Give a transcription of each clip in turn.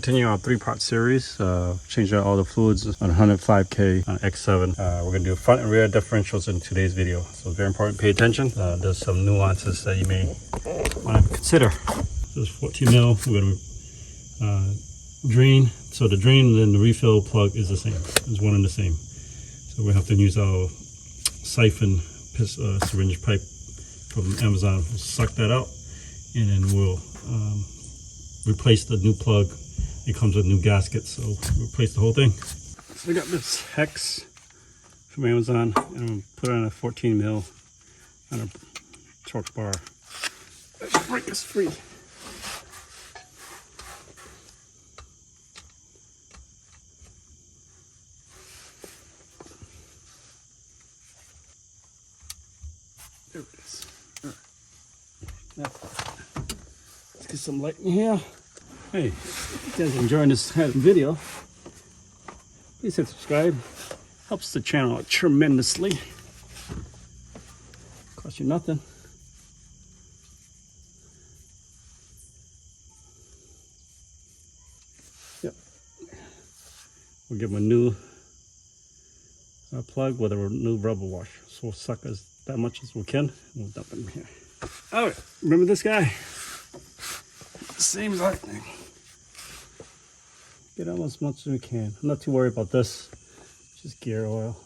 Continue our three-part series, changing out all the fluids on 105K on X7. We're going to do front and rear differentials in today's video. So very important, pay attention. There's some nuances that you may want to consider. This is 14 mil, we're going to drain. So the drain and the refill plug is the same, it's one and the same. So we have to use our siphon syringe pipe from Amazon. We'll suck that out and then we'll replace the new plug. It comes with new gaskets, so replace the whole thing. So we got this hex from Amazon, and I'm gonna put on a 14 mil on a torque bar. Let's break this free. There it is. All right. Now, let's get some light in here. Hey, if you guys are enjoying this video, please hit subscribe. Helps the channel out tremendously. Costs you nothing. Yep. We'll give them a new plug with a new rubber wash. So we'll suck that much as we can. And we'll dump it in here. All right, remember this guy? Same exact thing. Get out as much as we can. I'm not too worried about this. Just gear oil.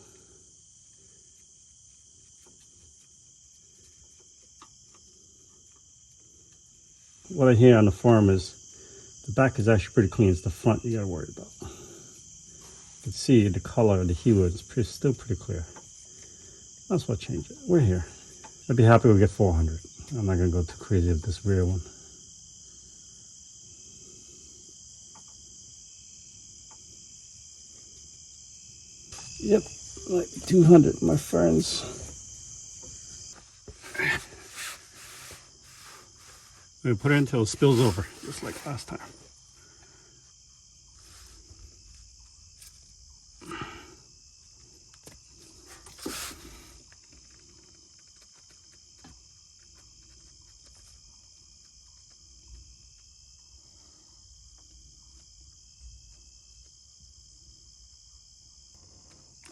What I hear on the forum is the back is actually pretty clean. It's the front you gotta worry about. You can see the color of the hue is still pretty clear. That's what changed it. We're here. I'd be happy we get 400. I'm not gonna go too crazy with this rear one. Yep, like 200, my friends. We put it until it spills over, just like last time.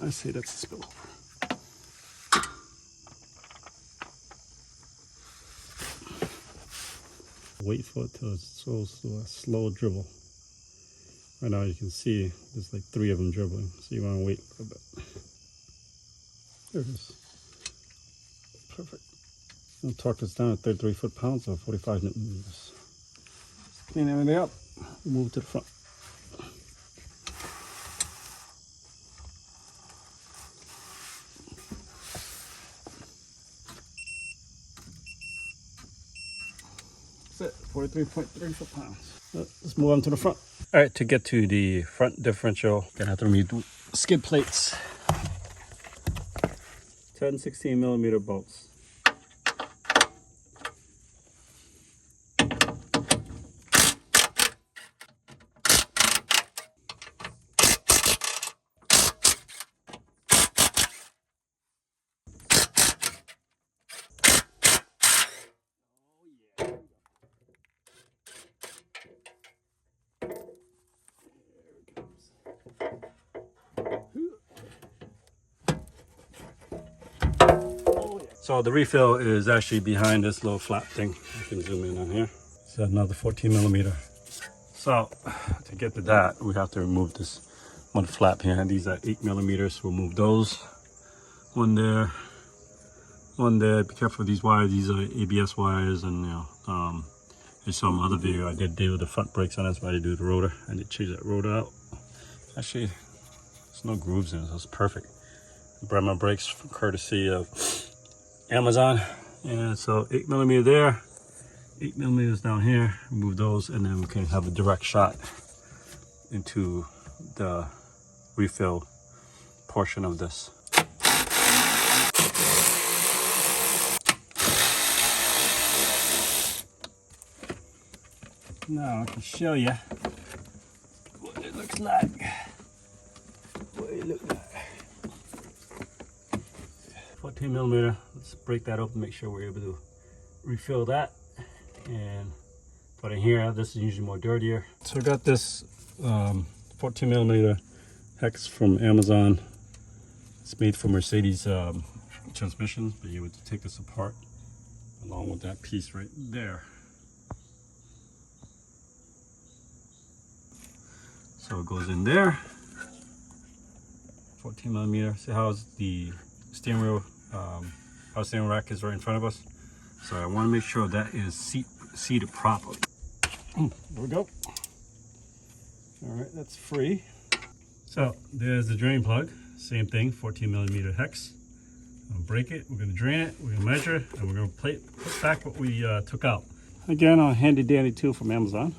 I say that's a spillover. Wait for it to so slow dribble. Right now you can see there's like 3 of them dribbling, so you want to wait a little bit. There it is. Perfect. I'll torque this down at 33 foot-pounds or 45 Newton meters. Clean everything up, move to the front. That's it, 43.3 foot-pounds. Let's move on to the front. All right, to get to the front differential, gonna have to remove skid plates. 10, 16 millimeter bolts. So the refill is actually behind this little flap thing. You can zoom in on here. It's another 14 millimeter. So to get to that, we have to remove this one flap here. These are 8 millimeters. We'll move those. One there, one there. Be careful with these wires. These are ABS wires, and there's some other video I did with the front brakes on. That's why I do the rotor. I need to change that rotor out. Actually, there's no grooves in it, so it's perfect. I brought my brakes from courtesy of Amazon. And so 8 millimeter there, 8 millimeters down here. Remove those, and then we can have a direct shot into the refill portion of this. Now I can show you what it looks like. What it looks like. 14 millimeter. Let's break that open, make sure we're able to refill that and But in here, this is usually more dirtier. So I got this 14 millimeter hex from Amazon. It's made for Mercedes transmissions, but you would take this apart along with that piece right there. So it goes in there. 14 millimeter. See how the steering wheel, our steering rack is right in front of us. So I want to make sure that is seated properly. There we go. All right, that's free. So there's the drain plug. Same thing, 14 millimeter hex. I'm gonna break it. We're gonna drain it. We're gonna measure, and we're gonna put back what we took out. Again, a handy dandy tool from Amazon.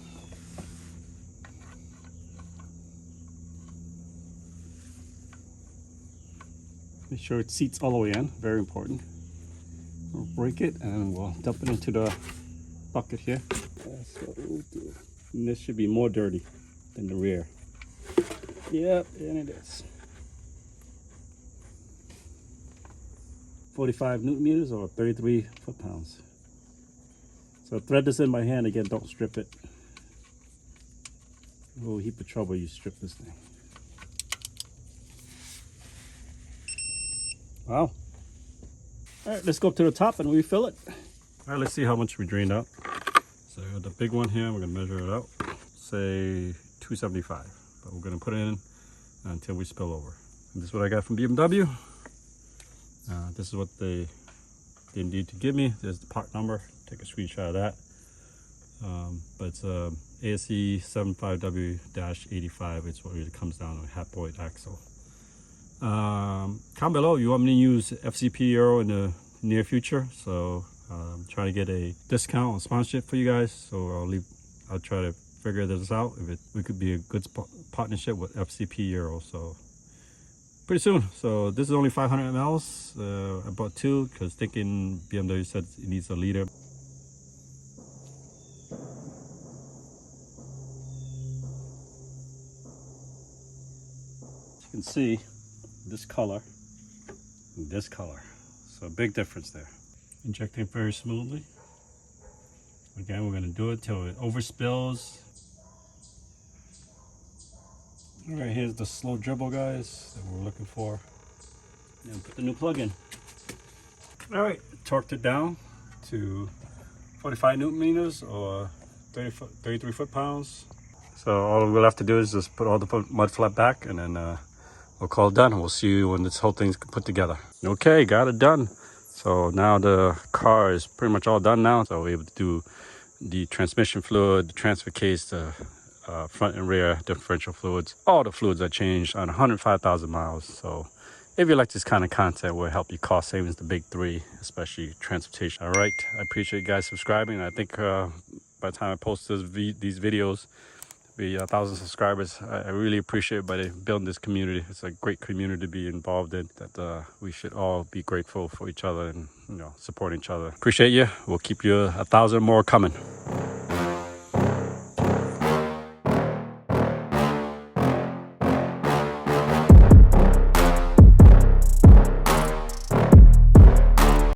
Make sure it seats all the way in. Very important. We'll break it and we'll dump it into the bucket here. That's what we'll do. And this should be more dirty than the rear. Yep, and it is. 45 Newton meters or 33 foot-pounds. So thread this in by hand. Again, don't strip it. A little heap of trouble you strip this thing. Wow. All right, let's go up to the top and refill it. All right, let's see how much we drained out. So the big one here, we're gonna measure it out. Say 275, but we're gonna put it in until we spill over. And this is what I got from BMW. This is what they need to give me. There's the part number. Take a screenshot of that. But it's ASE 75W-85. It's what it comes down to, a haploid axle. Comment below, you want me to use FCP Euro in the near future. So I'm trying to get a discount on sponsorship for you guys. So I'll try to figure this out. We could be a good partnership with FCP Euro. So pretty soon. So this is only 500 mLs. I bought two because thinking BMW said it needs a liter. As you can see, this color and this color. So a big difference there. Injecting very smoothly. Again, we're going to do it till it overspills. All right, here's the slow dribble, guys, that we're looking for. And put the new plug in. All right, torqued it down to 45 Newton meters or 33 foot-pounds. So all we'll have to do is just put all the mud flap back, and then we'll call it done. We'll see you when this whole thing's put together. Okay, got it done. So now the car is pretty much all done now. So we're able to do the transmission fluid, the transfer case, the front and rear differential fluids. All the fluids are changed on 105,000 miles. So if you like this kind of content, will help you cost savings, the big three, especially transportation. All right, I appreciate you guys subscribing. I think by the time I post these videos, be 1,000 subscribers. I really appreciate everybody building this community. It's a great community to be involved in, that we should all be grateful for each other and support each other. Appreciate you. We'll keep you 1,000 more coming.